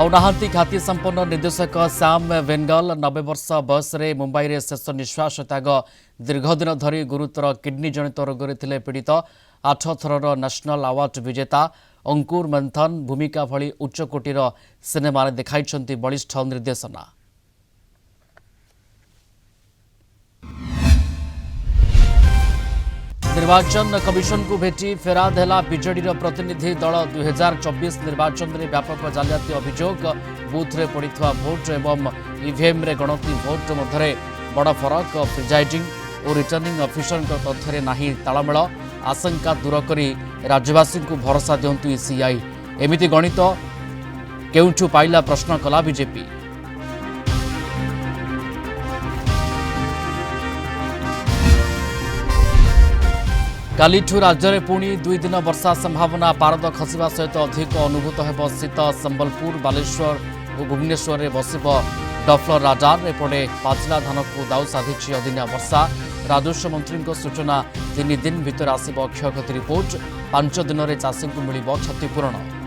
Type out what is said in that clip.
आउनाहांती ख्याति संपन्न निर्देशक सैम वेनगल 90 वर्ष बयस मुंबई में शेष निश्वास त्याग दीर्घदिन धरी गुरुतर किडनी जनित रोग थे पीड़ित 8 थरर नेशनल अवार्ड विजेता अंकुर मंथन भूमिका भली उच्चकोटीर सिनेमा देखाई बलिष्ठ निर्देशना। निर्वाचन कमिशन को भेटी फेराद है बीजेडी प्रतिनिधि दल 2024 निर्वाचन में व्यापक जालियाती अभियोग बूथ रे पड़ा भोट एवं ईवीएम रे गणति भोट मध्य बड़ फरक प्रिजाइडिंग और रिटर्निंग ऑफिसर तथ्य नहीं तालमेल आशंका दूर करी राज्यवासी को भरोसा दिंतु ईसीआई एमिति गणित केउठु पाइला प्रश्न कला बीजेपी। कालीठू राज्य में पुणी 2 दिन वर्षा संभावना पारद खसवा सहित अधिक अनुभूत हो शीत संबलपुर बालेश्वर और भुवनेश्वर में बसब डफलर राडार एपटे पाचिला धान को दाऊ साधि अदिनिया वर्षा राजस्व मंत्री सूचना 3 दिन भितर आसब क्षयक्षति रिपोर्ट 5 दिन में चाषी को मिल क्षतिपूरण।